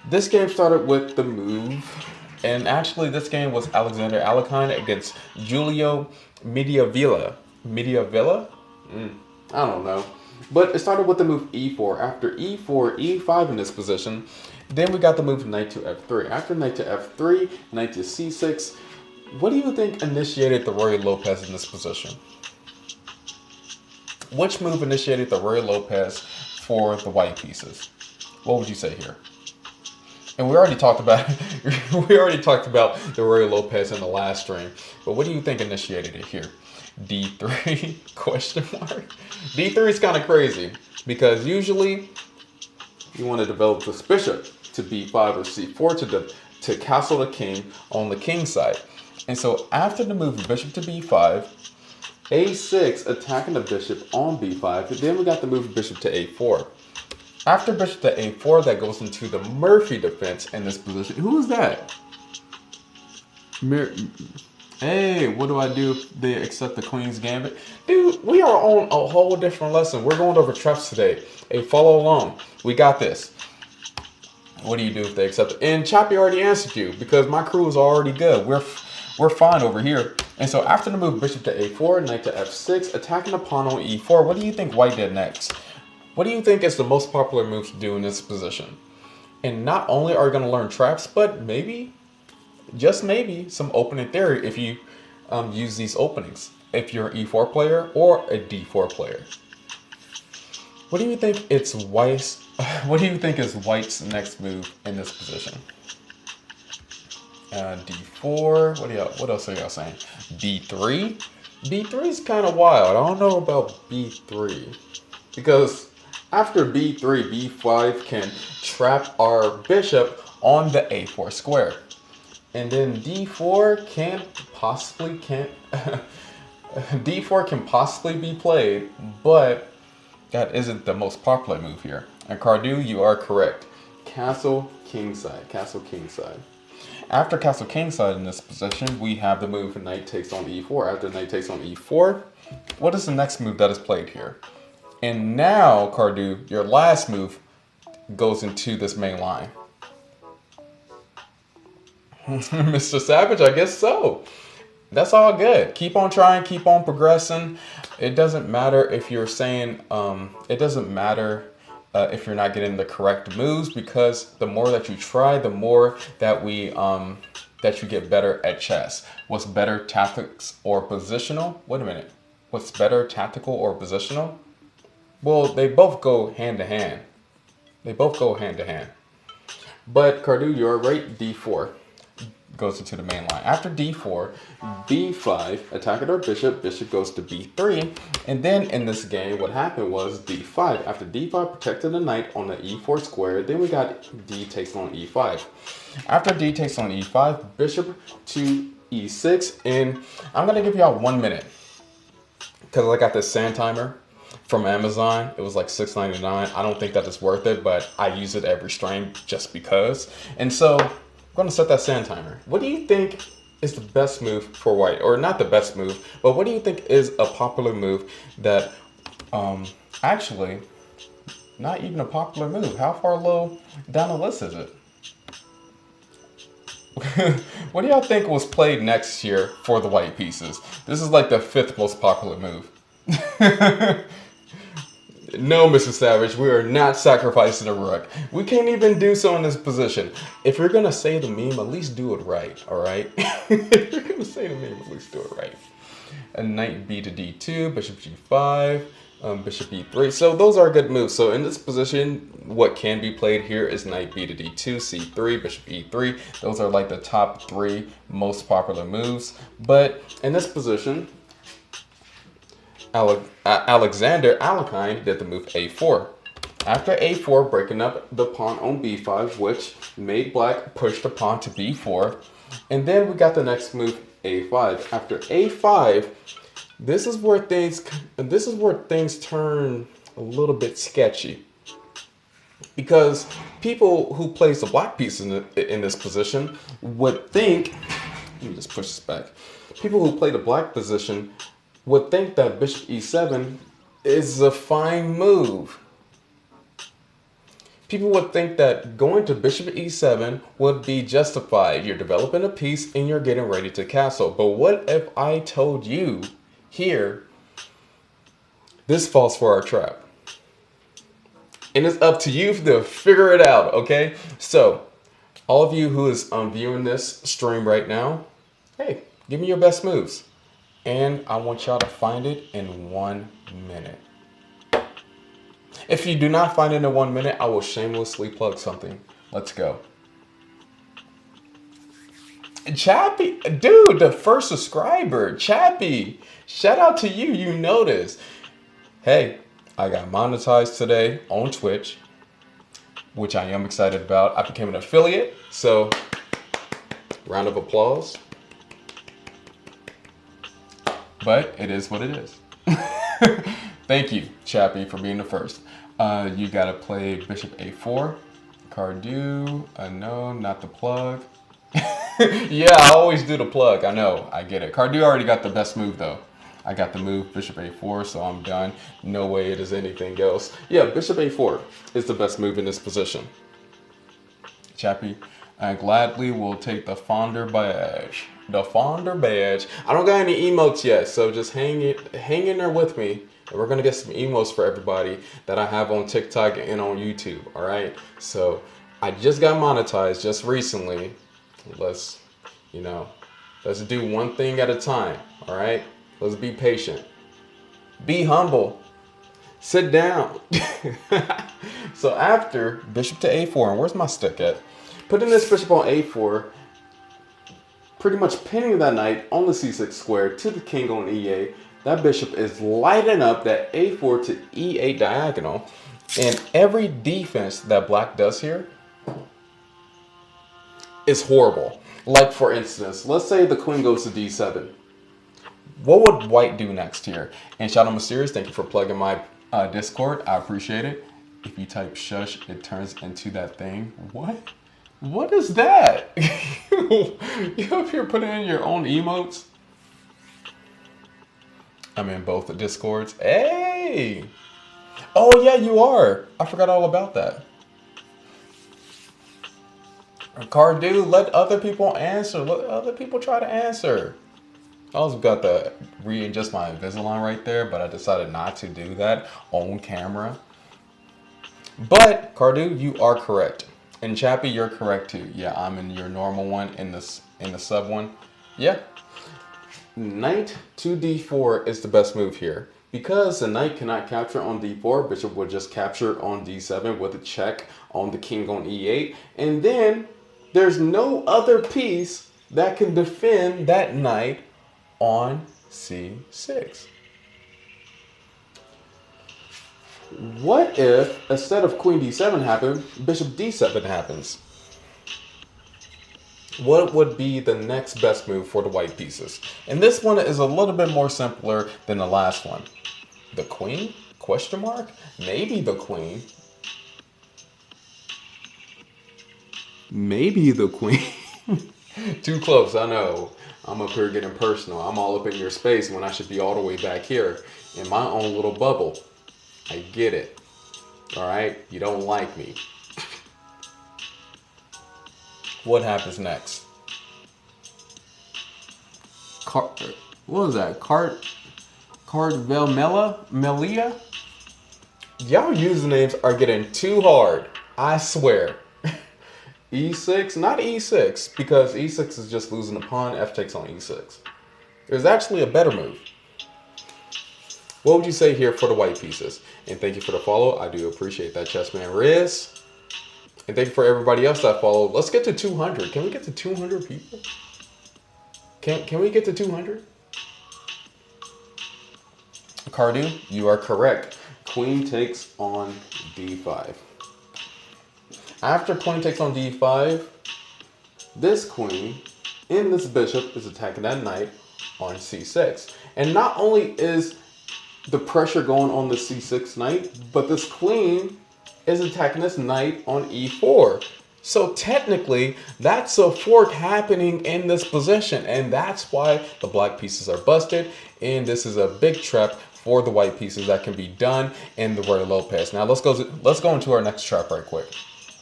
This game started with the move, and actually this game was Alexander Alekhine against Giulio Mediavilla. Mediavilla? I don't know. But it started with the move e4. After e4, e5 in this position, then we got the move knight to f3. After knight to f3, knight to c6. What do you think initiated the Roy Lopez in this position? Which move initiated the Roy Lopez for the white pieces? What would you say here? And we already talked about we already talked about the Roy Lopez in the last stream. But what do you think initiated it here? D3 question mark? D3 is kind of crazy because usually you want to develop this bishop to b5 or c4 to castle the king on the king side. And so after the move bishop to b5, a6 attacking the bishop on b5, and then we got the move bishop to a4. After bishop to a4, that goes into the Murphy defense in this position. Who is that? Hey, what do I do if they accept the Queen's Gambit? Dude, we are on a whole different lesson. We're going over traps today. Hey, follow along. We got this. What do you do if they accept it? And Choppy already answered you because my crew is already good. We're fine over here. And so after the move bishop to a4, knight to f6, attacking the pawn on e4, what do you think white did next? What do you think is the most popular move to do in this position? And not only are you going to learn traps, but maybe, just maybe, some opening theory if you use these openings. If you're an e4 player or a d4 player. What do you think it's white's? What do you think is white's next move in this position? D4. What else are y'all saying? B3. B3 is kind of wild. I don't know about B3 because after B3, B5 can trap our bishop on the A4 square. And then D4 D4 can possibly be played, but that isn't the most popular move here. And Cardu, you are correct. Castle kingside, castle kingside. After castle kingside in this position, we have the move knight takes on e4. After knight takes on e4, what is the next move that is played here? And now, Cardu, your last move goes into this main line. Mr. Savage, I guess so. That's all good. Keep on trying, keep on progressing. It doesn't matter if you're saying, it doesn't matter if you're not getting the correct moves, because the more that you try, the more that that you get better at chess. What's better, tactics or positional? Wait a minute. What's better, tactical or positional? Well, they both go hand to hand. They both go hand to hand. But Cardu, you're right. D4 goes into the main line. After D4, B5, attacking our bishop. Bishop goes to B3. And then in this game, what happened was D5. After D5 protected the knight on the E4 square, then we got D takes on E5. After D takes on E5, bishop to E6. And I'm going to give y'all 1 minute because I got this sand timer from Amazon. It was like $6.99. I don't think that it's worth it, but I use it every stream just because. And so I'm going to set that sand timer. What do you think is the best move for white? Or not the best move, but what do you think is a popular move that actually not even a popular move? How far low down the list is it? What do y'all think was played next year for the white pieces? This is like the 5th most popular move. No, Mr. Savage, we are not sacrificing a rook. We can't even do so in this position. If you're going to say the meme, at least do it right, all right? If you're going to say the meme, at least do it right. A knight b to d2, bishop g5, bishop e3. So those are good moves. So in this position, what can be played here is knight b to d2, c3, bishop e3. Those are like the top 3 most popular moves. But in this position, Alexander Alekhine did the move a4. After a4, breaking up the pawn on b5, which made black push the pawn to b4. And then we got the next move, a5. After a5, this is where things turn a little bit sketchy, because people who place the black piece in this position would think. Let me just push this back. People who play the black position would think that bishop e7 is a fine move. People would think that going to bishop e7 would be justified. You're developing a piece and you're getting ready to castle. But what if I told you here, this falls for our trap? And it's up to you to figure it out, okay? So, all of you who is viewing this stream right now, hey, give me your best moves. And I want y'all to find it in 1 minute. If you do not find it in 1 minute, I will shamelessly plug something. Let's go. Chappie, dude, the first subscriber, Chappie. Shout out to you, you noticed. Hey, I got monetized today on Twitch, which I am excited about. I became an affiliate, so round of applause. But it is what it is. Thank you, Chappie, for being the first. You gotta play bishop a4. Cardew, no, not the plug. Yeah, I always do the plug. I know, I get it. Cardew already got the best move though. I got the move bishop a4, so I'm done. No way it is anything else. Yeah, bishop a4 is the best move in this position. Chappie, I gladly will take the fonder badge. The fonder badge. I don't got any emotes yet, so just hang in there with me. And we're gonna get some emotes for everybody that I have on TikTok and on YouTube. All right. So I just got monetized just recently. Let's do one thing at a time. All right. Let's be patient. Be humble. Sit down. So after bishop to a4, and where's my stick at? Putting this bishop on a4, pretty much pinning that knight on the c6 square to the king on e8. That bishop is lighting up that a4 to e8 diagonal. And every defense that black does here is horrible. Like for instance, let's say the queen goes to d7. What would white do next here? And Shadow Mysterious, thank you for plugging my Discord. I appreciate it. If you type shush, it turns into that thing. What? What is that? You up here putting in your own emotes? I'm in both the Discords. Hey! Oh yeah, you are. I forgot all about that. Cardew, let other people answer. Let other people try to answer. I also got to readjust my Invisalign right there, but I decided not to do that on camera. But Cardew, you are correct. And Chappie, you're correct too. Yeah, I'm in your normal one, in the sub one. Yeah. Knight to d4 is the best move here. Because the knight cannot capture on d4, bishop will just capture on d7 with a check on the king on e8. And then there's no other piece that can defend that knight on c6. What if, instead of queen d7 happen, bishop d7 happens? What would be the next best move for the white pieces? And this one is a little bit more simpler than the last one. The queen? Question mark? Maybe the queen. Maybe the queen. Too close, I know. I'm up here getting personal. I'm all up in your space when I should be all the way back here in my own little bubble. I get it. All right? You don't like me. What happens next? What was that? Melia? Y'all usernames are getting too hard. I swear. E6, not E6, because E6 is just losing a pawn. F takes on E6. There's actually a better move. What would you say here for the white pieces? And thank you for the follow. I do appreciate that, Chessman Riz. And thank you for everybody else that followed. Let's get to 200. Can we get to 200 people? Can we get to 200? Cardew, you are correct. Queen takes on d5. After queen takes on d5, this queen and this bishop is attacking that knight on c6. And not only is the pressure going on the c6 knight, but this queen is attacking this knight on e4. So technically, that's a fork happening in this position, and that's why the black pieces are busted, and this is a big trap for the white pieces that can be done in the Roy Lopez. Now let's go into our next chart right quick.